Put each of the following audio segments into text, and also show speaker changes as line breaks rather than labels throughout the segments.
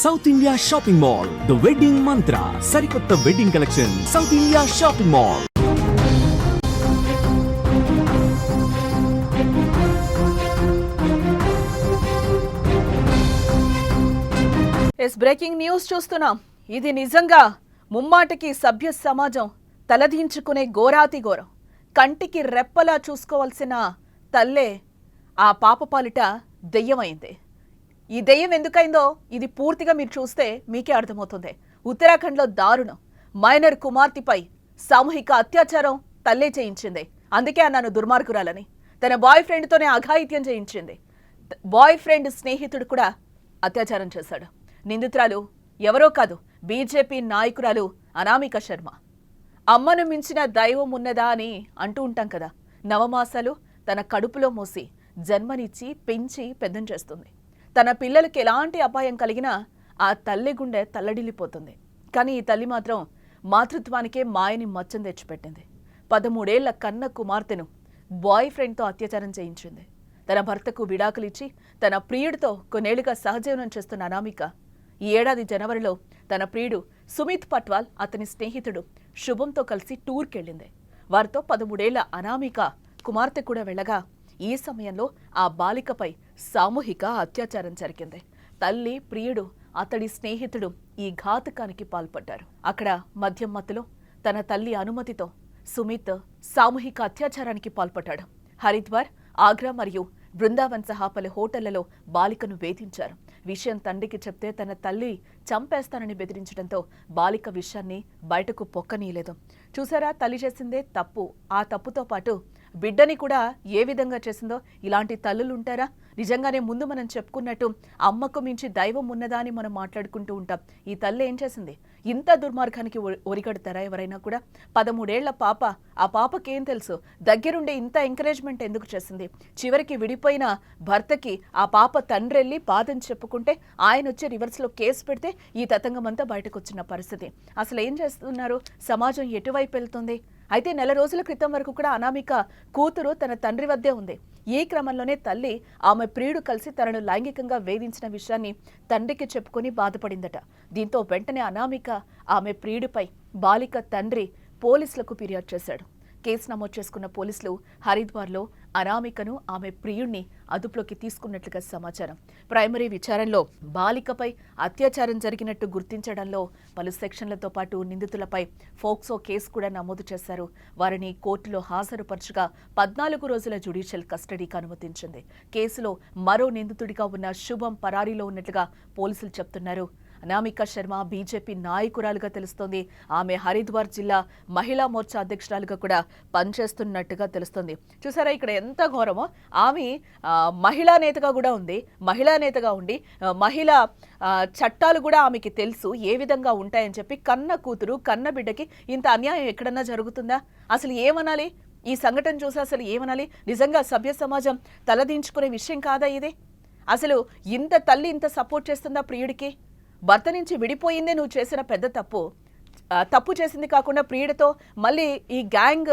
South India shopping mall, the wedding మంత్ర, సరికొత్త wedding collection, south India shopping mall.
Breaking news చూస్తున్నాం. ఇది నిజంగా ముమ్మాటికి సభ్య సమాజం తలదించుకునే ఘోరాతి ఘోరం. కంటికి రెప్పలా చూసుకోవాల్సిన తల్లే ఆ పాప పాలిట దెయ్యమైంది. ఈ దెయ్యం ఎందుకైందో ఇది పూర్తిగా మీరు చూస్తే మీకే అర్థమవుతుంది. ఉత్తరాఖండ్లో దారుణం. మైనర్ కుమార్తెపై సామూహిక అత్యాచారం తల్లే చేయించింది. అందుకే అన్నాను దుర్మార్గురాలని. తన బాయ్ ఫ్రెండ్తోనే అఘాయిత్యం చేయించింది. బాయ్ ఫ్రెండ్ స్నేహితుడు కూడా అత్యాచారం చేశాడు. నిందితురాలు ఎవరో కాదు, బీజేపీ నాయకురాలు అనామిక శర్మ. అమ్మను మించిన దైవం ఉన్నదా అని అంటూ ఉంటాం కదా. నవమాసాలు తన కడుపులో మోసి జన్మనిచ్చి పెంచి పెద్దం చేస్తుంది. తన పిల్లలకి ఎలాంటి అపాయం కలిగినా ఆ తల్లి గుండె తల్లడిల్లిపోతుంది. కానీ ఈ తల్లి మాత్రం మాతృత్వానికే మాయని మచ్చం తెచ్చిపెట్టింది. 13 ఏళ్ల కన్న కుమార్తెను బాయ్ ఫ్రెండ్తో అత్యాచారం చేయించింది. తన భర్తకు విడాకులిచ్చి తన ప్రియుడితో కొన్నేళ్లుగా సహజీవనం చేస్తున్న అనామిక ఈ ఏడాది జనవరిలో తన ప్రియుడు సుమిత్ పట్వాల్, అతని స్నేహితుడు శుభంతో కలిసి టూర్కెళ్లింది. వారితో 13 ఏళ్ల అనామిక కుమార్తె కూడా వెళ్ళగా ఈ సమయంలో ఆ బాలికపై సామూహిక అత్యాచారం జరిగింది. తల్లి, ప్రియుడు, అతడి స్నేహితుడు ఈ ఘాతకానికి పాల్పడ్డారు. అక్కడ మద్యం మత్తులో తన తల్లి అనుమతితో సుమిత్ సామూహిక అత్యాచారానికి పాల్పడ్డాడు. హరిద్వార్, ఆగ్రా మరియు బృందావన్ సహా పలు హోటళ్లలో బాలికను వేధించారు. విషయం తండ్రికి చెప్తే తన తల్లి చంపేస్తానని బెదిరించడంతో బాలిక విషయాన్ని బయటకు పొక్కనీయలేదు. చూసారా, తల్లి చేసిందే తప్పు. ఆ తప్పుతో పాటు బిడ్డని కూడా ఏ విధంగా చేసిందో. ఇలాంటి తల్లులుంటారా? నిజంగానే ముందు మనం చెప్పుకున్నట్టు అమ్మకు మించి దైవం ఉన్నదా అని మనం మాట్లాడుకుంటూ ఉంటాం. ఈ తల్లి ఏం చేసింది? ఇంత దుర్మార్గానికి ఒరిగడతారా ఎవరైనా కూడా? 13 ఏళ్ల పాప, ఆ పాపకేం తెలుసు? దగ్గరుండే ఇంత ఎంకరేజ్మెంట్ ఎందుకు చేసింది? చివరికి విడిపోయిన భర్తకి ఆ పాప తండ్రి వెళ్ళి బాధని చెప్పుకుంటే ఆయన వచ్చి రివర్స్లో కేసు పెడితే ఈ తతంగం అంతా బయటకు వచ్చిన పరిస్థితి. అసలు ఏం చేస్తున్నారు? సమాజం ఎటువైపు వెళ్తుంది? అయితే నెల రోజుల క్రితం వరకు కూడా అనామిక కూతురు తన తండ్రి వద్దే ఉంది. ఈ క్రమంలోనే తల్లి ఆమె ప్రియుడు కలిసి తనను లైంగికంగా వేధించిన విషయాన్ని తండ్రికి చెప్పుకొని బాధపడిందట. దీంతో వెంటనే అనామిక ఆమె ప్రియుడిపై బాలిక తండ్రి పోలీసులకు ఫిర్యాదు చేశాడు. కేసు నమోదు చేసుకున్న పోలీసులు హరిద్వార్లో అనామికను, ఆమె ప్రియుణ్ణి అదుపులోకి తీసుకున్నట్లుగా సమాచారం. ప్రైమరీ విచారణలో బాలికపై అత్యాచారం జరిగినట్టు గుర్తించడంలో పలు సెక్షన్లతో పాటు నిందితులపై ఫోక్సో కేసు కూడా నమోదు చేశారు. వారిని కోర్టులో హాజరుపరచగా 14 రోజుల జ్యుడిషియల్ కస్టడీకి అనుమతించింది. కేసులో మరో నిందితుడిగా ఉన్న శుభం పరారీలో ఉన్నట్లుగా పోలీసులు చెప్తున్నారు. అనామిక శర్మ బీజేపీ నాయకురాలుగా తెలుస్తోంది. ఆమె హరిద్వార్ జిల్లా మహిళా మోర్చా అధ్యక్షురాలుగా కూడా పనిచేస్తున్నట్టుగా తెలుస్తోంది. చూసారా ఇక్కడ ఎంత ఘోరమో. ఆమె మహిళా నేతగా కూడా ఉంది. మహిళా నేతగా ఉండి మహిళా చట్టాలు కూడా ఆమెకి తెలుసు ఏ విధంగా ఉంటాయని చెప్పి కన్న కూతురు, కన్న బిడ్డకి ఇంత అన్యాయం ఎక్కడన్నా జరుగుతుందా? అసలు ఏమనాలి? ఈ సంఘటన చూసి అసలు ఏమనాలి? నిజంగా సభ్య సమాజం తలదించుకునే విషయం కాదా ఇది? అసలు ఇంత తల్లి ఇంత సపోర్ట్ చేస్తుందా ప్రియుడికి? భర్త నుంచి విడిపోయిందే నువ్వు చేసిన పెద్ద తప్పు. తప్పు చేసింది కాకుండా ప్రియుడితో మళ్ళీ ఈ గ్యాంగ్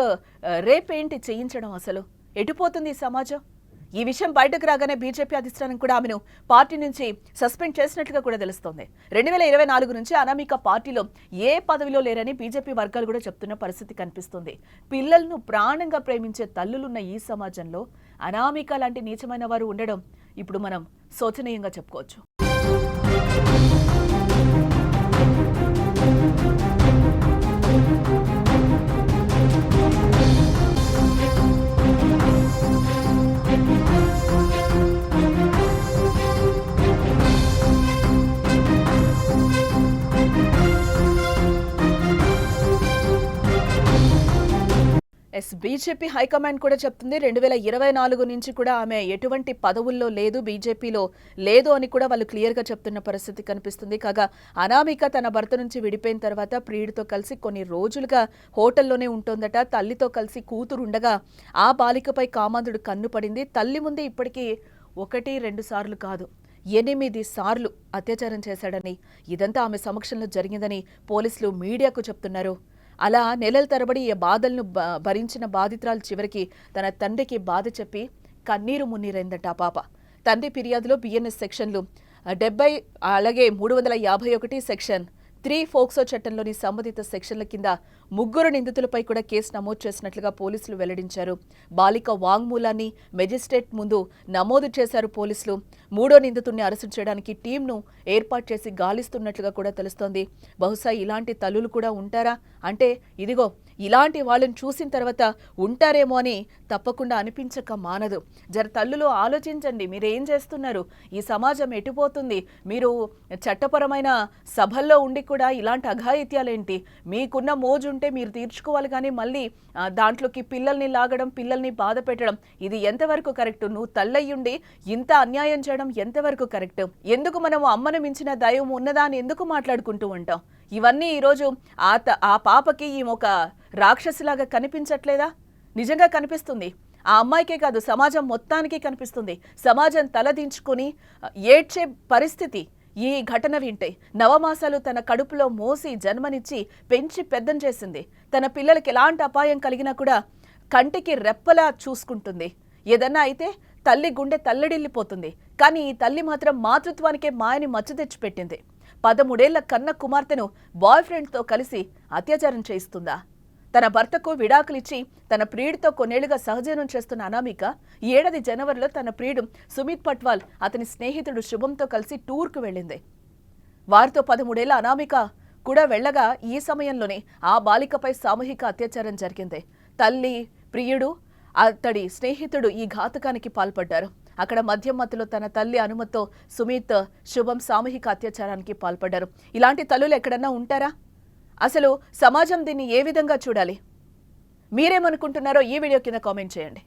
రేప్ ఏంటి చేయించడం? అసలు ఎటుపోతుంది ఈ సమాజం? ఈ విషయం బయటకు రాగానే బీజేపీ అధిష్టానం కూడా ఆమెను పార్టీ నుంచి సస్పెండ్ చేసినట్లుగా కూడా తెలుస్తోంది. 2024 నుంచి అనామిక పార్టీలో ఏ పదవిలో లేరని బీజేపీ వర్గాలు కూడా చెప్తున్న పరిస్థితి కనిపిస్తుంది. పిల్లలను ప్రాణంగా ప్రేమించే తల్లులున్న ఈ సమాజంలో అనామిక లాంటి నీచమైన వారు ఉండడం ఇప్పుడు మనం శోచనీయంగా చెప్పుకోవచ్చు. బీజేపీ హైకమాండ్ కూడా చెప్తుంది 2024 నుంచి కూడా ఆమె ఎటువంటి పదవుల్లో లేదు, బీజేపీలో లేదు అని కూడా వాళ్ళు క్లియర్గా చెప్తున్న పరిస్థితి కనిపిస్తుంది. కాగా అనామిక తన భర్త నుంచి విడిపోయిన తర్వాత ప్రియుడితో కలిసి కొన్ని రోజులుగా హోటల్లోనే ఉంటోందట. తల్లితో కలిసి కూతురు ఉండగా ఆ బాలికపై కామాంధుడు కన్ను పడింది. తల్లి ముందే ఇప్పటికీ 1-2 సార్లు కాదు 8 సార్లు అత్యాచారం చేశాడని, ఇదంతా ఆమె సమక్షంలో జరిగిందని పోలీసులు మీడియాకు చెప్తున్నారు. అలా నెలల తరబడి ఈ బాధలను భరించిన బాధితురాలు చివరికి తన తండ్రికి బాధ చెప్పి కన్నీరు మున్నీరైందట ఆ పాప. తండ్రి ఫిర్యాదులో బిఎన్ఎస్ సెక్షన్లు 70 అలాగే 351 సెక్షన్ 3 ఫోక్సో చట్టంలోని సంబంధిత సెక్షన్ల కింద ముగ్గురు నిందితులపై కూడా కేసు నమోదు చేసినట్లుగా పోలీసులు వెల్లడించారు. బాలిక వాంగ్మూలాన్ని మెజిస్ట్రేట్ ముందు నమోదు చేశారు పోలీసులు. మూడో నిందితుడిని అరెస్టు చేయడానికి టీంను ఏర్పాటు చేసి గాలిస్తున్నట్లుగా కూడా తెలుస్తోంది. బహుశా ఇలాంటి తల్లులు కూడా ఉంటారా అంటే ఇదిగో ఇలాంటి వాళ్ళని చూసిన తర్వాత ఉంటారేమో అని తప్పకుండా అనిపించక మానదు. జర తల్లులు ఆలోచించండి, మీరేం చేస్తున్నారు, ఈ సమాజం ఎటుపోతుంది, మీరు చట్టపరమైన సభల్లో ఉండి కూడా ఇలాంటి అఘాయిత్యాలేంటి, మీకున్న మోజు ఉంటే మీరు తీర్చుకోవాలి కానీ మళ్ళీ దాంట్లోకి పిల్లల్ని లాగడం, పిల్లల్ని బాధ పెట్టడం ఇది ఎంతవరకు కరెక్ట్? నువ్వు తల్లయ్యుండి ఇంత అన్యాయం చేయడం ఎంతవరకు కరెక్ట్? ఎందుకు మనము అమ్మను మించిన దైవం ఉన్నదా అని ఎందుకు మాట్లాడుకుంటూ ఉంటాం? ఇవన్నీ ఈరోజు ఆ పాపకి ఈ ఒక రాక్షసిలాగా కనిపించట్లేదా? నిజంగా కనిపిస్తుంది. ఆ అమ్మాయికే కాదు సమాజం మొత్తానికి కనిపిస్తుంది. సమాజం తలదించుకొని ఏడ్చే పరిస్థితి ఈ ఘటన వింటే. నవమాసాలు తన కడుపులో మోసి జన్మనిచ్చి పెంచి పెద్దం చేసింది. తన పిల్లలకి ఎలాంటి అపాయం కలిగినా కూడా కంటికి రెప్పలా చూసుకుంటుంది. ఏదన్నా అయితే తల్లి గుండె తల్లడిల్లిపోతుంది. కానీ ఈ తల్లి మాత్రం మాతృత్వానికే మాయని మచ్చ తెచ్చిపెట్టింది. 13 ఏళ్ల కన్న కుమార్తెను బాయ్ ఫ్రెండ్తో కలిసి అత్యాచారం చేయిస్తుందా? తన భర్తకు విడాకులిచ్చి తన ప్రియుడితో కొన్నేళ్లుగా సహజీవనం చేస్తున్న అనామిక ఈ ఏడాది జనవరిలో తన ప్రియుడు సుమిత్ పట్వాల్ అతని స్నేహితుడు శుభంతో కలిసి టూర్కు వెళ్ళింది. వారితో 13 ఏళ్ల అనామిక కూడా వెళ్లగా ఈ సమయంలోనే ఆ బాలికపై సామూహిక అత్యాచారం జరిగింది. తల్లి, ప్రియుడు, అతడి స్నేహితుడు ఈ ఘాతకానికి పాల్పడ్డారు. అక్కడ మద్యం మత్తులో తన తల్లి అనుమతితో సుమిత్, శుభం సామూహిక అత్యాచారానికి పాల్పడ్డారు. ఇలాంటి తల్లులు ఎక్కడన్నా ఉంటారా? అసలు సమాజం దీన్ని ఏ విధంగా చూడాలి? మీరేమనుకుంటున్నారో ఈ వీడియో కింద కామెంట్ చేయండి.